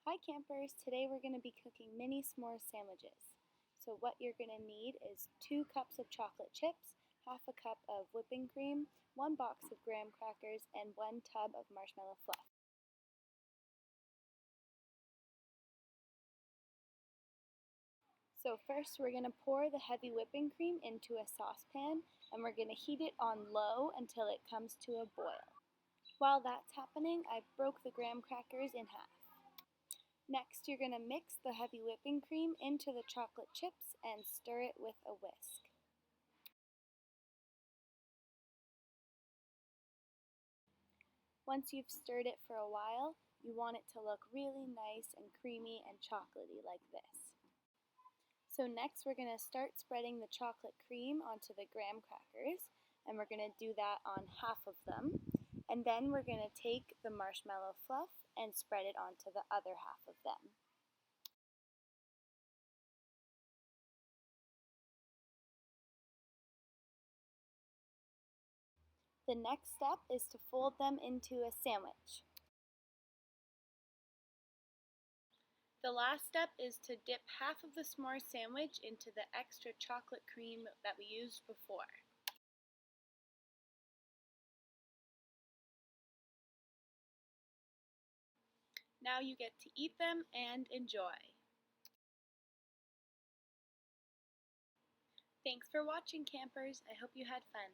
Hi campers, today we're going to be cooking mini s'more sandwiches. So what you're going to need is 2 cups of chocolate chips, half a cup of whipping cream, 1 box of graham crackers, and 1 tub of marshmallow fluff. So first we're going to pour the heavy whipping cream into a saucepan and we're going to heat it on low until it comes to a boil. While that's happening, I broke the graham crackers in half. Next, you're going to mix the heavy whipping cream into the chocolate chips and stir it with a whisk. Once you've stirred it for a while, you want it to look really nice and creamy and chocolatey like this. So next we're going to start spreading the chocolate cream onto the graham crackers, and we're going to do that on half of them. And then we're going to take the marshmallow fluff and spread it onto the other half of them. The next step is to fold them into a sandwich. The last step is to dip half of the s'more sandwich into the extra chocolate cream that we used before. Now you get to eat them and enjoy. Thanks for watching, campers. I hope you had fun.